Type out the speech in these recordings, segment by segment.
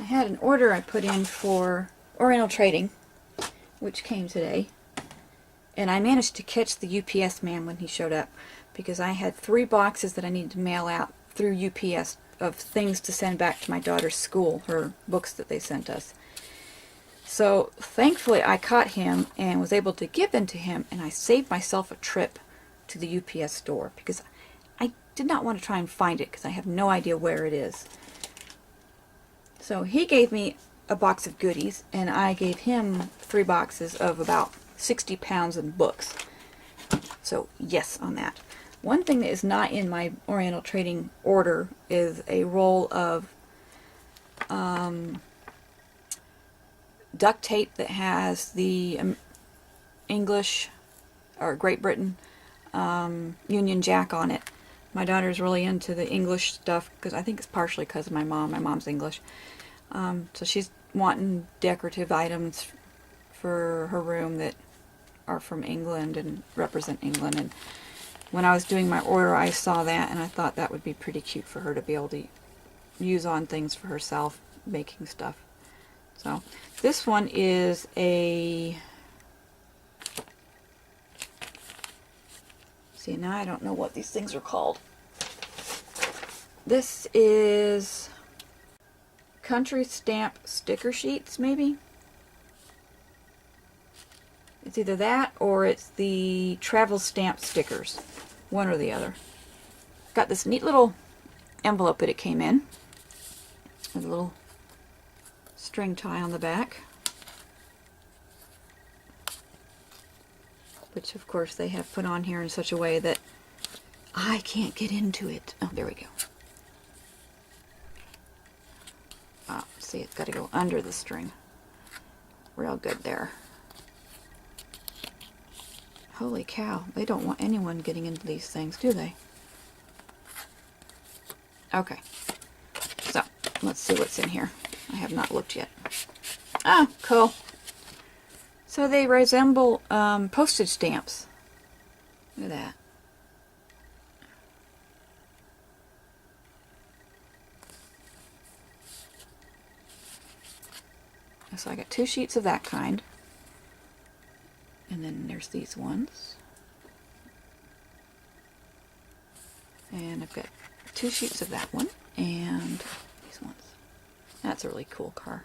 had an order I put in for Oriental Trading, which came today, and I managed to catch the UPS man when he showed up, because I had 3 boxes that I needed to mail out through UPS of things to send back to my daughter's school, her books that they sent us. So thankfully I caught him and was able to give them to him, and I saved myself a trip to the UPS store because I did not want to try and find it because I have no idea where it is. So he gave me a box of goodies, and I gave him 3 boxes of about 60 pounds in books. So yes on that. One thing that is not in my Oriental Trading order is a roll of duct tape that has the English or Great Britain Union Jack on it. My daughter's really into the English stuff, because I think it's partially because of my mom. My mom's English. So she's wanting decorative items for her room that are from England and represent England. And when I was doing my order, I saw that, and I thought that would be pretty cute for her to be able to use on things for herself, making stuff. So this one is a... See, now I don't know what these things are called. This is country stamp sticker sheets, maybe? It's either that or it's the travel stamp stickers. One or the other. Got this neat little envelope that it came in, with a little string tie on the back, which of course they have put on here in such a way that I can't get into it. Oh, there we go. Oh, see, it's got to go under the string. Real good there. Holy cow, they don't want anyone getting into these things, do they? Okay, so let's see what's in here. I have not looked yet. Ah, cool. So they resemble postage stamps. Look at that. So I got 2 sheets of that kind. And then there's these ones. And I've got 2 sheets of that one. And these ones. That's a really cool car.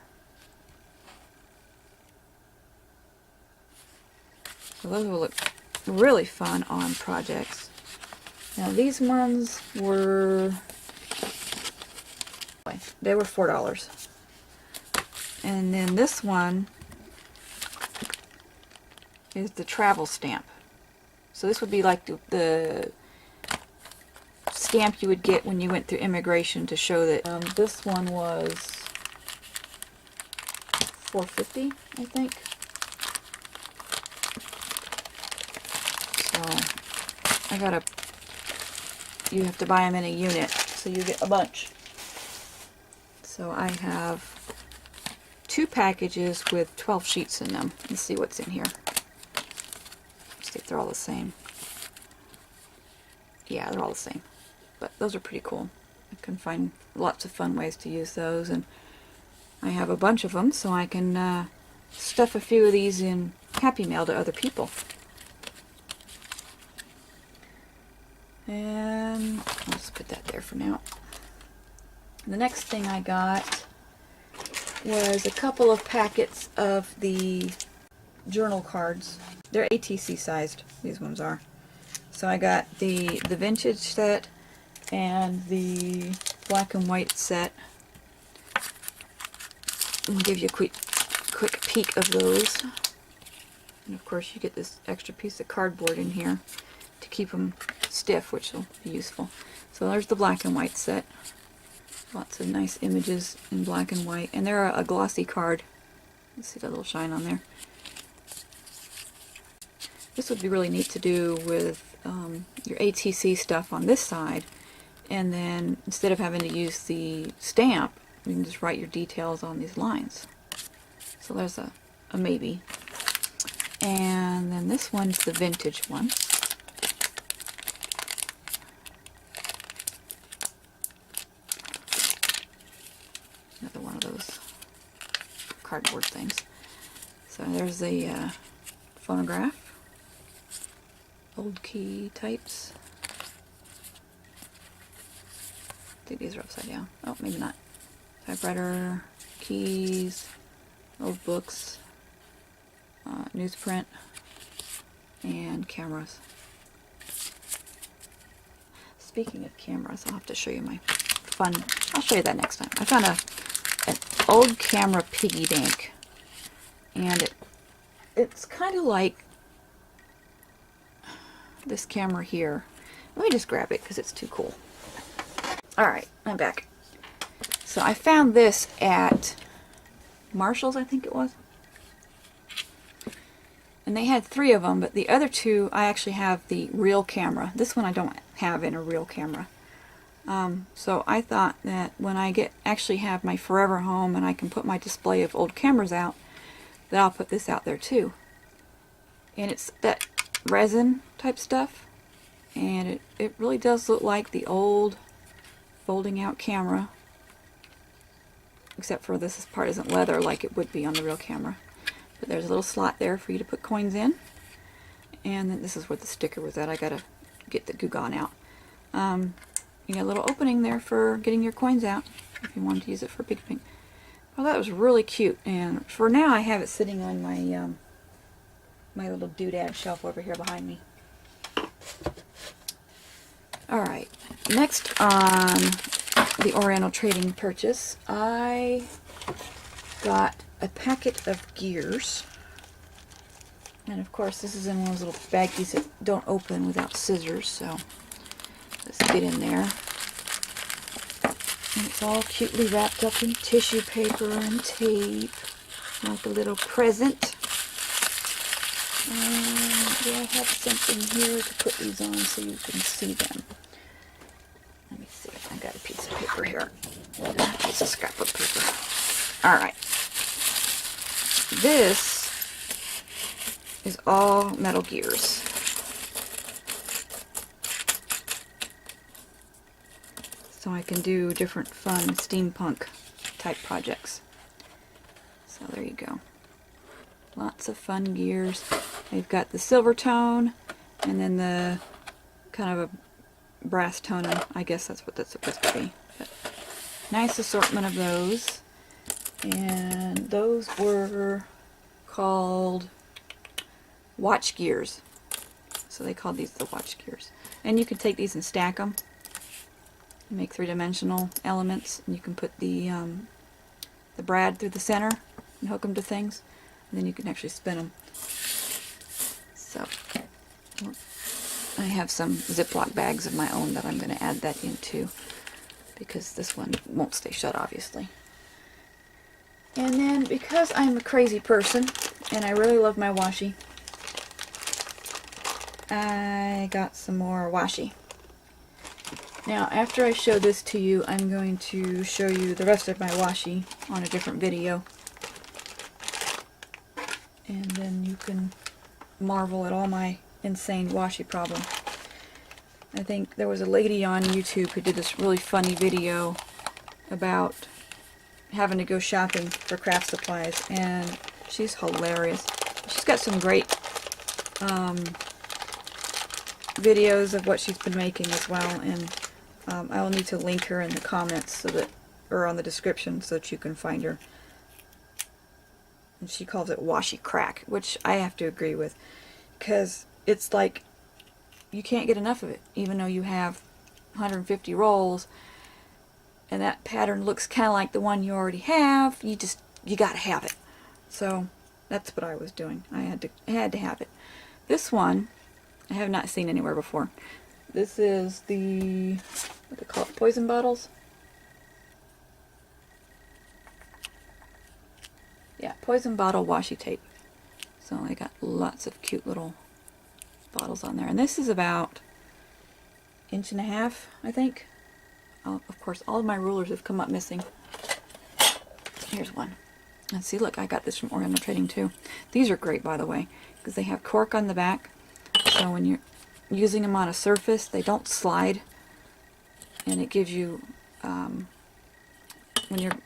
So those will look really fun on projects. Now these ones were... they were $4. And then this one is the travel stamp. So this would be like the stamp you would get when you went through immigration to show that this one was $4.50, I think. So I got you have to buy them in a unit, so you get a bunch. So I have 2 packages with 12 sheets in them. Let's see what's in here. See if they're all the same. Yeah, they're all the same. But those are pretty cool. I can find lots of fun ways to use those, and I have a bunch of them, so I can stuff a few of these in Happy Mail to other people. And I'll just put that there for now. The next thing I got was a couple of packets of the journal cards. They're ATC sized, these ones are. So I got the vintage set and the black and white set. I'll give you a quick peek of those. And of course you get this extra piece of cardboard in here to keep them stiff, which will be useful. So there's the black and white set. Lots of nice images in black and white. And they're a glossy card. You see that little shine on there. This would be really neat to do with your ATC stuff on this side. And then instead of having to use the stamp, you can just write your details on these lines. So there's a maybe. And then this one's the vintage one. Another one of those cardboard things. So there's the phonograph, old key types. I think these are upside down. Oh, maybe not. Typewriter, keys, old books, newsprint, and cameras. Speaking of cameras, I'll have to show you my fun. I'll show you that next time. I found an old camera piggy bank, and it's kind of like this camera here. Let me just grab it because it's too cool. Alright, I'm back. So I found this at Marshall's, I think it was. And they had 3 of them, but the other 2, I actually have the real camera. This one I don't have in a real camera. So I thought that when I actually have my forever home and I can put my display of old cameras out, that I'll put this out there too. And it's that resin type stuff, and it really does look like the old folding out camera, except for this part isn't leather like it would be on the real camera. But there's a little slot there for you to put coins in, and then this is where the sticker was at. I gotta get the Goo Gone out. You got a little opening there for getting your coins out if you wanted to use it for Big Pink. Well, that was really cute, and for now I have it sitting on my my little doodad shelf over here behind me. Alright, next on the Oriental trading purchase, I got a packet of gears. And of course this is in one of those little baggies that don't open without scissors, so let's get in there. And it's all cutely wrapped up in tissue paper and tape, like a little present. Do I have something here to put these on so you can see them? Let me see if I got a piece of paper here. It's a scrapbook paper. Alright. This is all metal gears. So I can do different fun steampunk type projects. So there you go. Lots of fun gears. They've got the silver tone, and then the kind of a brass tone. I guess that's what that's supposed to be. But nice assortment of those. And those were called watch gears. So they called these the watch gears. And you can take these and stack them. Make 3-dimensional elements. And you can put the brad through the center and hook them to things. And then you can actually spin them. So I have some Ziploc bags of my own that I'm going to add that into, because this one won't stay shut, obviously. And then, because I'm a crazy person and I really love my washi, I got some more washi. Now, after I show this to you, I'm going to show you the rest of my washi on a different video. And then you can marvel at all my insane washi problem. I think there was a lady on YouTube who did this really funny video about having to go shopping for craft supplies, and she's hilarious. She's got some great videos of what she's been making as well, and I will need to link her in the comments so that, or on the description, so that you can find her. And she calls it washi-crack, which I have to agree with, because it's like you can't get enough of it, even though you have 150 rolls, and that pattern looks kind of like the one you already have. You gotta have it. So that's what I was doing. I had to have it. This one I have not seen anywhere before. This is the, what do they call it, poison bottles? Yeah, poison bottle washi tape. So they got lots of cute little bottles on there. And this is about 1.5 inches, I think. Of course, all of my rulers have come up missing. Here's one. And see, look, I got this from Oriental Trading too. These are great, by the way, because they have cork on the back. So when you're using them on a surface, they don't slide. And it gives you, when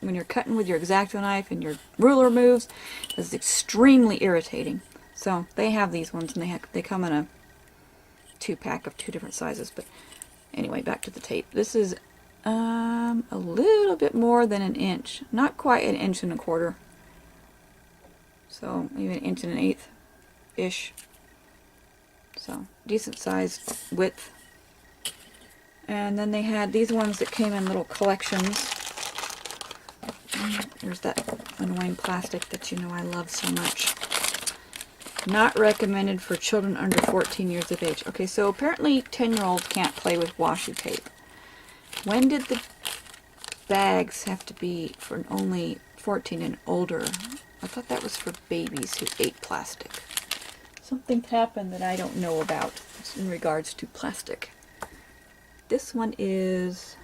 when you're cutting with your X-Acto knife and your ruler moves. It's extremely irritating. So they have these ones, and they come in a 2-pack of 2 different sizes. But anyway, back to the tape. This is a little bit more than an inch, not quite an inch and a quarter. So maybe an inch and an eighth ish. So decent sized width. And then they had these ones that came in little collections. There's that annoying plastic that you know I love so much. Not recommended for children under 14 years of age. Okay, so apparently 10-year-olds can't play with washi tape. When did the bags have to be for only 14 and older? I thought that was for babies who ate plastic. Something happened that I don't know about in regards to plastic. This one is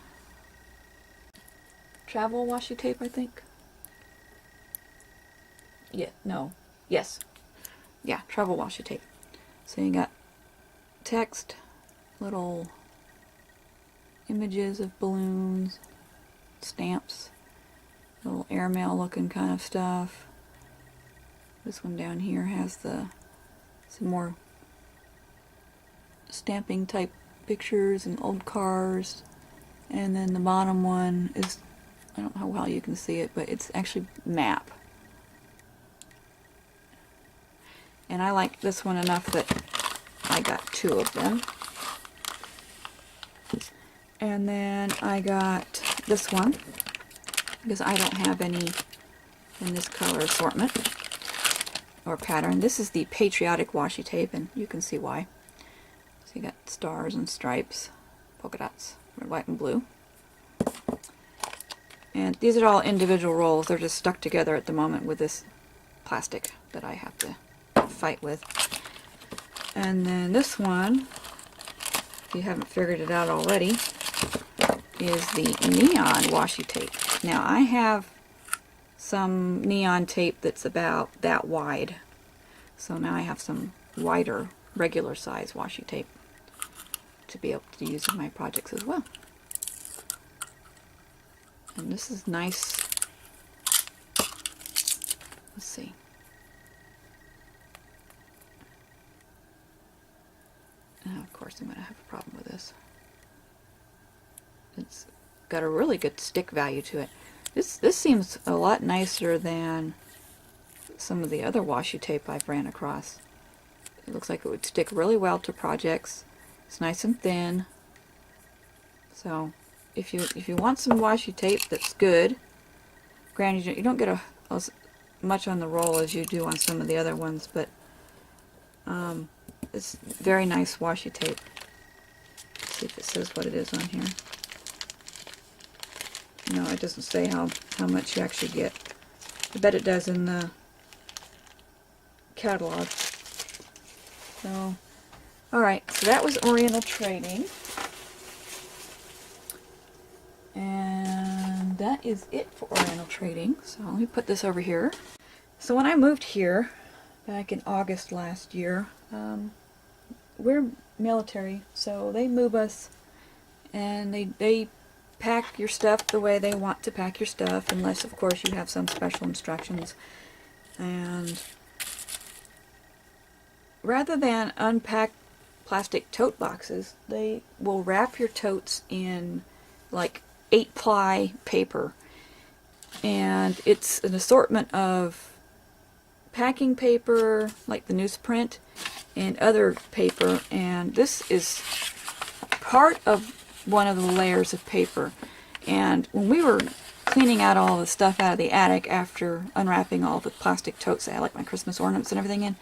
travel washi tape, I think. Yeah, no. Yes. Yeah, travel washi tape. So you got text, little images of balloons, stamps, little airmail looking kind of stuff. This one down here has some more stamping type pictures and old cars. And then the bottom one is, I don't know how well you can see it, but it's actually map. And I like this one enough that I got 2 of them. And then I got this one, because I don't have any in this color assortment or pattern. This is the patriotic washi tape, and you can see why. So you got stars and stripes, polka dots, red, white, and blue. And these are all individual rolls. They're just stuck together at the moment with this plastic that I have to fight with. And then this one, if you haven't figured it out already, is the neon washi tape. Now I have some neon tape that's about that wide, so now I have some wider regular size washi tape to be able to use in my projects as well. And this is nice. Let's see. Of course I'm going to have a problem with this. It's got a really good stick value to it. This seems a lot nicer than some of the other washi tape I've ran across. It looks like it would stick really well to projects. It's nice and thin. So if you want some washi tape that's good, granted you don't get as much on the roll as you do on some of the other ones, but it's very nice washi tape. Let's see if it says what it is on here. No, it doesn't say how much you actually get. I bet it does in the catalog. So, alright, so that was Oriental Trading. And that is it for Oriental Trading. So let me put this over here. So when I moved here, back in August last year, we're military, so they move us, and they pack your stuff the way they want to pack your stuff, unless of course you have some special instructions. And rather than unpack plastic tote boxes, they will wrap your totes in like 8-ply paper, and it's an assortment of packing paper like the newsprint and other paper, and this is part of one of the layers of paper. And when we were cleaning out all the stuff out of the attic after unwrapping all the plastic totes that I had like my Christmas ornaments and everything in,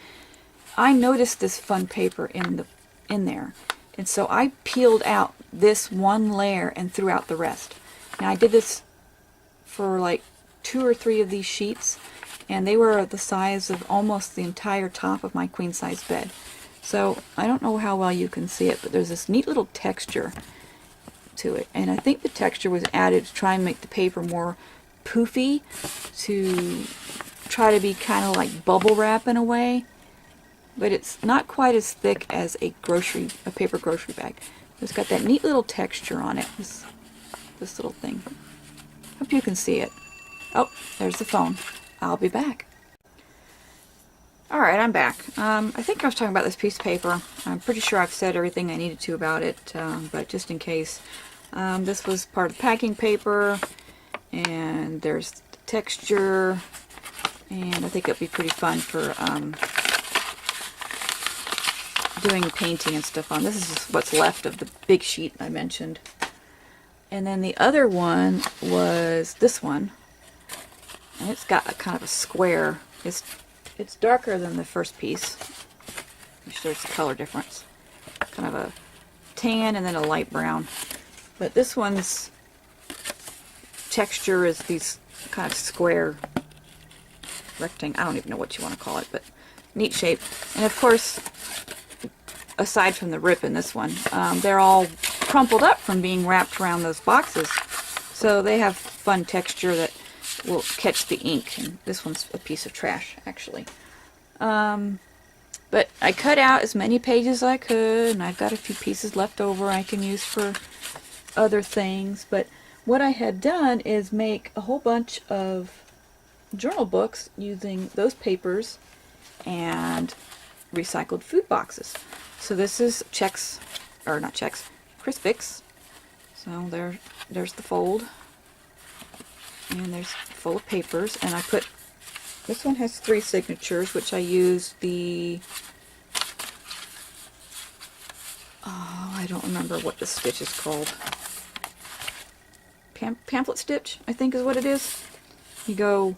I noticed this fun paper in there, and so I peeled out this one layer and threw out the rest. Now I did this for like 2 or 3 of these sheets, and they were the size of almost the entire top of my queen size bed. So I don't know how well you can see it, but there's this neat little texture to it, and I think the texture was added to try and make the paper more poofy, to try to be kind of like bubble wrap in a way, but it's not quite as thick as a paper grocery bag. It's got that neat little texture on it, this little thing. Hope you can see it. Oh, there's the phone. I'll be back. Alright, I'm back. I think I was talking about this piece of paper. I'm pretty sure I've said everything I needed to about it, but just in case. This was part of the packing paper, and there's the texture, and I think it'll be pretty fun for doing painting and stuff on. This is just what's left of the big sheet I mentioned. And then the other one was this one, and it's got a kind of a square. It's darker than the first piece. I'm sure there's a color difference. Kind of a tan and then a light brown. But this one's texture is these kind of square rectangle. I don't even know what you want to call it, but neat shape. And of course, aside from the rip in this one, they're all crumpled up from being wrapped around those boxes. So they have fun texture that will catch the ink. And this one's a piece of trash, actually. But I cut out as many pages as I could, and I've got a few pieces left over I can use for other things. But what I had done is make a whole bunch of journal books using those papers and recycled food boxes. So this is checks, or not checks, Crispix. So there's the fold, and there's full of papers, and I put, this one has 3 signatures, which I used the, oh, I don't remember what the stitch is called. Pamphlet stitch, I think is what it is. You go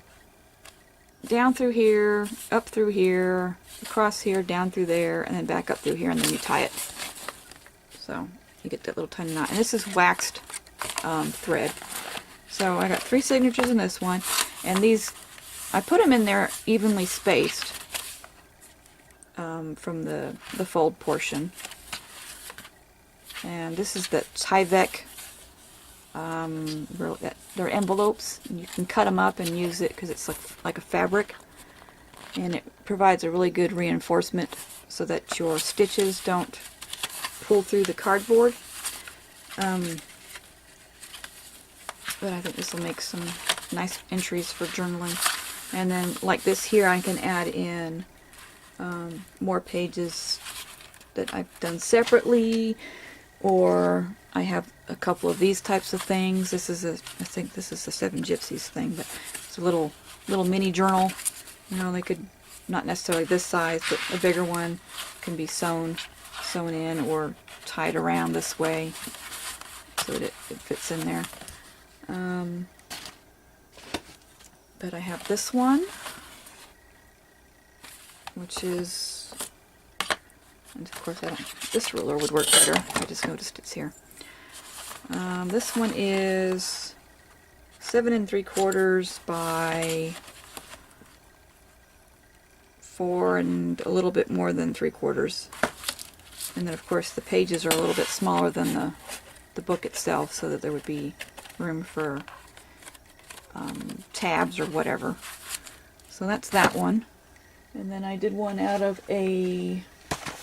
down through here, up through here, across here, down through there, and then back up through here, and then you tie it. So you get that little tiny knot. And this is waxed thread. So I got 3 signatures in this one, and these, I put them in there evenly spaced from the fold portion. And this is the Tyvek. They're envelopes. You can cut them up and use it because it's like a fabric, and it provides a really good reinforcement so that your stitches don't pull through the cardboard. But I think this will make some nice entries for journaling. And then like this here, I can add in more pages that I've done separately, or I have a couple of these types of things. This is I think this is the 7 Gypsies thing, but it's a little mini journal. You know, they could, not necessarily this size, but a bigger one can be sewn in or tied around this way so that it fits in there. But I have this one, which is, and of course this ruler would work better. I just noticed it's here. This one is 7 3/4 by 4 and a little bit more than 3/4. And then of course the pages are a little bit smaller than the book itself, so that there would be room for tabs or whatever. So that's that one. And then I did one out of a,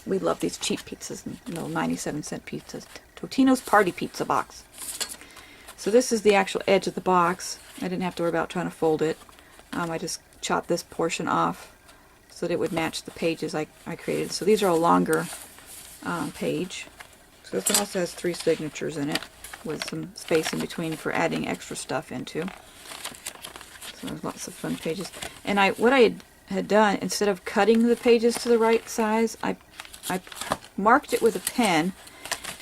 we love these cheap pizzas, little 97-cent pizzas, Totino's Party Pizza box. So this is the actual edge of the box. I didn't have to worry about trying to fold it. I just chopped this portion off so that it would match the pages I created. So these are a longer page. So this one also has 3 signatures in it with some space in between for adding extra stuff into. So there's lots of fun pages. And what I had done, instead of cutting the pages to the right size, I marked it with a pen,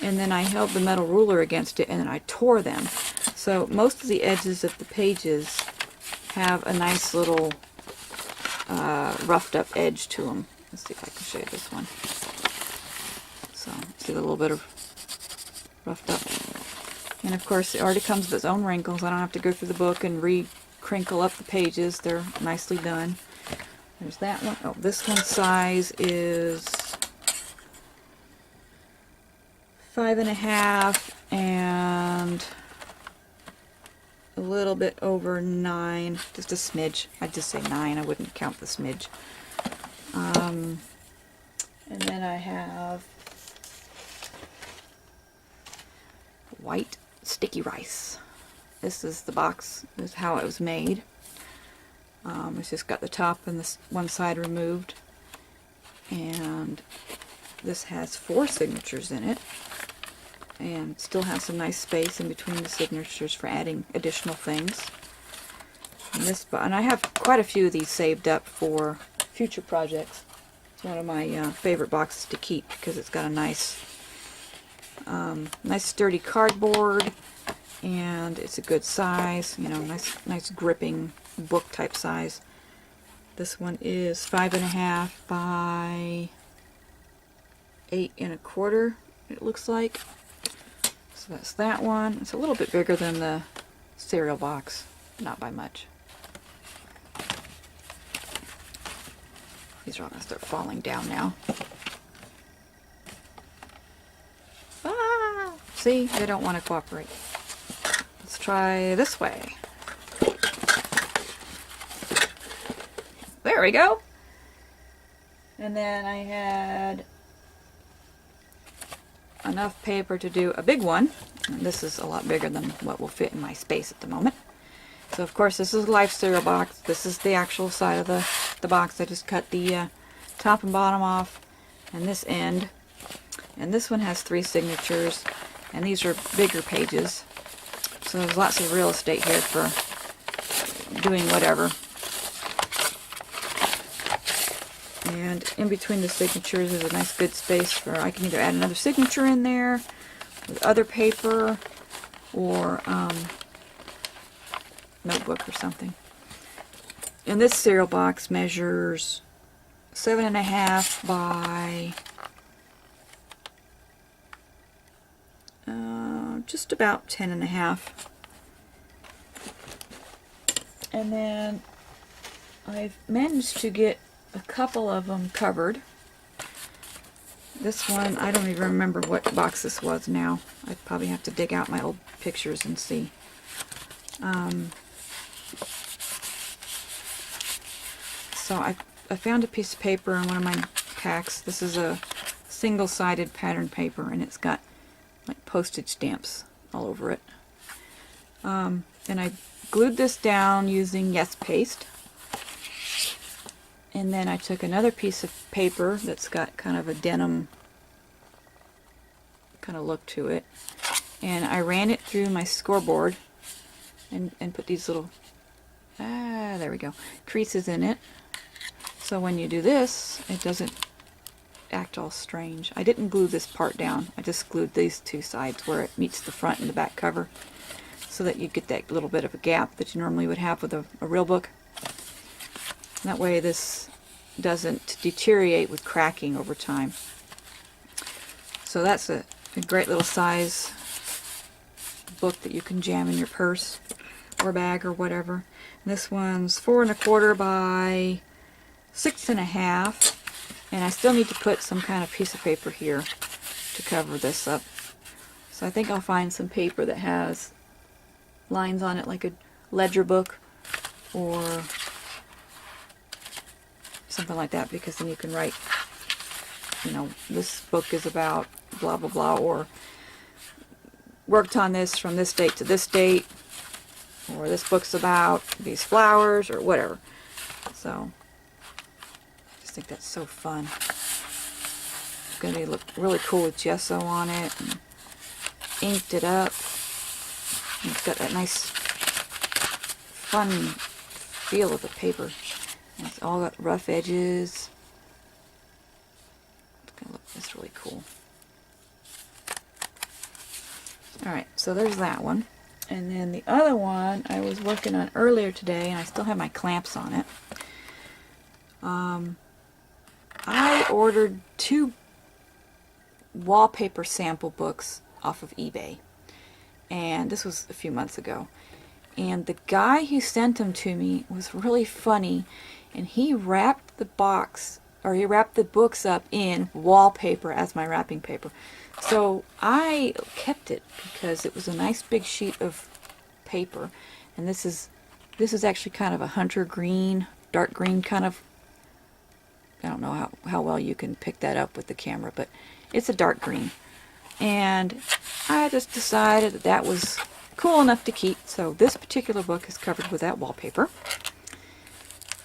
and then I held the metal ruler against it, and then I tore them. So most of the edges of the pages have a nice little roughed up edge to them. Let's see if I can show you this one. So see the little bit of roughed up. And of course it already comes with its own wrinkles. I don't have to go through the book and re-crinkle up the pages. They're nicely done. There's that one. Oh, this one's size is 5.5 and a little bit over 9, just a smidge. I'd just say 9. I wouldn't count the smidge. And then I have white sticky rice. This is the box, this is how it was made. It's just got the top and this one side removed. And this has 4 signatures in it. And still has some nice space in between the signatures for adding additional things. And I have quite a few of these saved up for future projects. It's one of my favorite boxes to keep because it's got a nice sturdy cardboard, and it's a good size, you know, nice gripping book type size. This one is 5.5 by 8.25, it looks like. So that's that one. It's a little bit bigger than the cereal box, not by much. These are all going to start falling down now. Ah! See, they don't want to cooperate. Let's try this way. There we go. And then I had enough paper to do a big one. And this is a lot bigger than what will fit in my space at the moment. So of course this is a life cereal box. This is the actual side of the box. I just cut the top and bottom off and this end. And this one has 3 signatures, and these are bigger pages. So there's lots of real estate here for doing whatever. And in between the signatures is a nice good space for, I can either add another signature in there with other paper or notebook or something. And this cereal box measures 7.5 by just about 10.5. And then I've managed to get a couple of them covered. This one, I don't even remember what box this was now. I'd probably have to dig out my old pictures and see. So I found a piece of paper in one of my packs. This is a single-sided pattern paper, and it's got like postage stamps all over it. And I glued this down using Yes Paste. And then I took another piece of paper that's got kind of a denim kind of look to it, and I ran it through my scoreboard and put these little, there we go, creases in it. So when you do this, it doesn't act all strange. I didn't glue this part down. I just glued these 2 sides where it meets the front and the back cover so that you get that little bit of a gap that you normally would have with a real book. That way this doesn't deteriorate with cracking over time. So that's a great little size book that you can jam in your purse or bag or whatever. And this one's 4.25 by 6.5, and I still need to put some kind of piece of paper here to cover this up. So I think I'll find some paper that has lines on it like a ledger book or something like that, because then you can write, you know, this book is about blah blah blah, or worked on this from this date to this date, or this book's about these flowers, or whatever. So I just think that's so fun. It's going to look really cool with gesso on it, and inked it up. And it's got that nice fun feel of the paper. And it's all got rough edges. It's going to look, that's really cool. Alright, so there's that one. And then the other one I was working on earlier today, and I still have my clamps on it. I ordered 2 wallpaper sample books off of eBay. And this was a few months ago. And the guy who sent them to me was really funny. And he wrapped the box, or he wrapped the books up in wallpaper as my wrapping paper. So I kept it because it was a nice big sheet of paper. And this is actually kind of a hunter green, dark green kind of, I don't know how well you can pick that up with the camera, but it's a dark green. And I just decided that was cool enough to keep. So this particular book is covered with that wallpaper.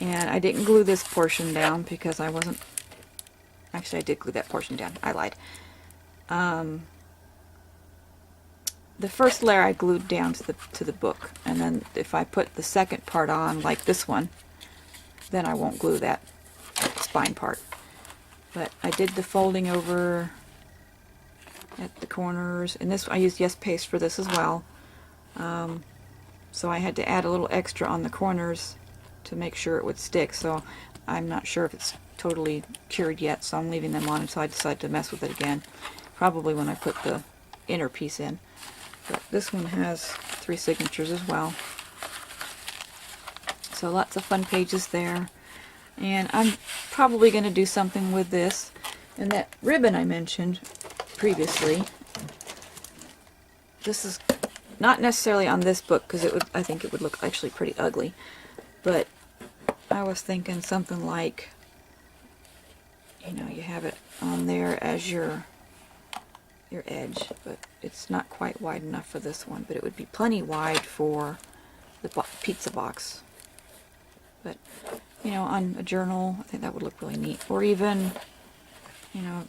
And I didn't glue this portion down because I wasn't... Actually, I did glue that portion down. I lied. The first layer I glued down to the book, and then if I put the second part on, like this one, then I won't glue that spine part. But I did the folding over at the corners, and this I used Yes Paste for this as well. So I had to add a little extra on the corners to make sure it would stick. So I'm not sure if it's totally cured yet, so I'm leaving them on until I decide to mess with it again. Probably when I put the inner piece in. But this one has 3 signatures as well. So lots of fun pages there. And I'm probably going to do something with this. And that ribbon I mentioned previously, this is not necessarily on this book because I think it would look actually pretty ugly. But I was thinking something like, you know, you have it on there as your edge, but it's not quite wide enough for this one, but it would be plenty wide for the pizza box. But, you know, on a journal, I think that would look really neat. Or even, you know,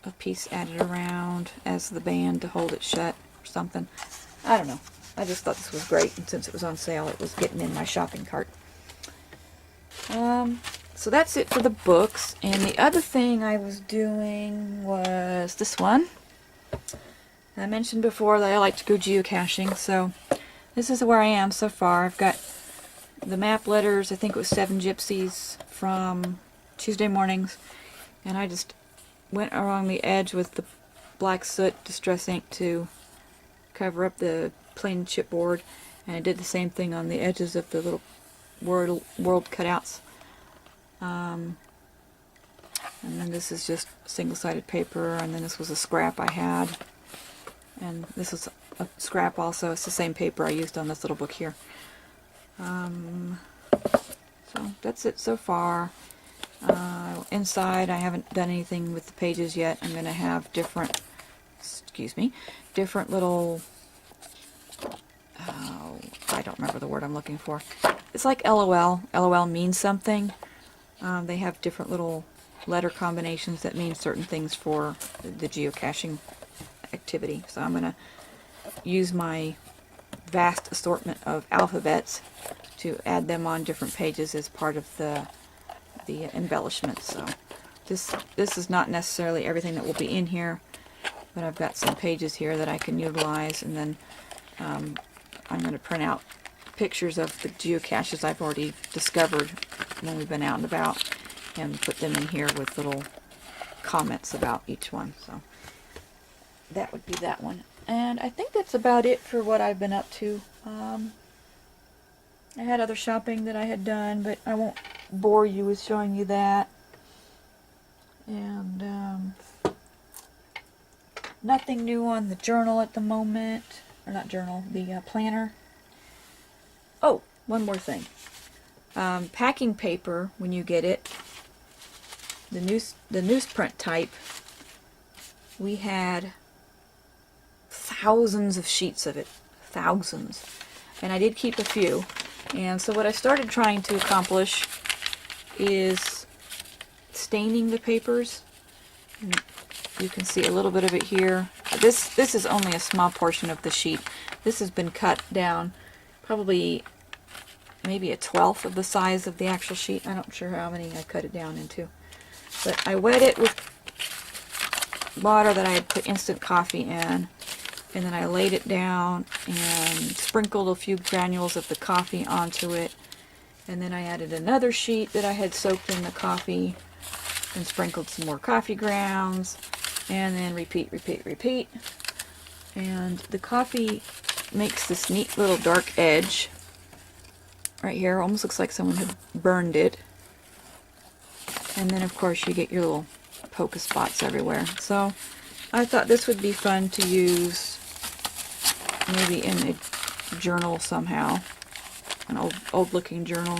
a piece added around as the band to hold it shut or something. I don't know. I just thought this was great, and since it was on sale, it was getting in my shopping cart. So that's it for the books. And the other thing I was doing was this one. I mentioned before that I like to go geocaching, so this is where I am so far. I've got the map letters, I think it was 7 Gypsies from Tuesday Mornings, and I just went along the edge with the black soot distress ink to cover up the plain chipboard, and I did the same thing on the edges of the little world cutouts. And then this is just single-sided paper, and then this was a scrap I had, and this is a scrap also. It's the same paper I used on this little book here. So that's it so far. Inside I haven't done anything with the pages yet. I'm going to have different little, I don't remember the word I'm looking for. It's like LOL. LOL means something. They have different little letter combinations that mean certain things for the geocaching activity. So I'm going to use my vast assortment of alphabets to add them on different pages as part of the embellishment. So this is not necessarily everything that will be in here, but I've got some pages here that I can utilize, and then I'm going to print out pictures of the geocaches I've already discovered when we've been out and about, and put them in here with little comments about each one. So that would be that one. And I think that's about it for what I've been up to. I had other shopping that I had done, but I won't bore you with showing you that. And nothing new on the journal at the moment. Or not journal, the planner. Oh, one more thing. Packing paper, when you get it, the newsprint type, we had thousands of sheets of it. Thousands. And I did keep a few. And so what I started trying to accomplish is staining the papers. And you can see a little bit of it here. This is only a small portion of the sheet. This has been cut down probably maybe 1/12 of the size of the actual sheet. I'm not sure how many I cut it down into. But I wet it with water that I had put instant coffee in. And then I laid it down and sprinkled a few granules of the coffee onto it. And then I added another sheet that I had soaked in the coffee and sprinkled some more coffee grounds. And then repeat, repeat, repeat. And the coffee makes this neat little dark edge right here. Almost looks like someone had burned it. And then of course you get your little polka spots everywhere. So I thought this would be fun to use maybe in a journal somehow, an old looking journal.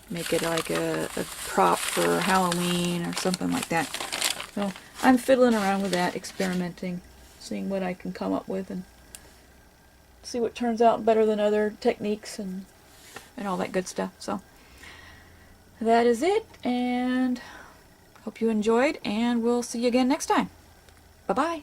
Make it like a prop for Halloween or something like that. So I'm fiddling around with that, experimenting. seeing what I can come up with and see what turns out better than other techniques and all that good stuff. So that is it, and hope you enjoyed, and we'll see you again next time. Bye-bye.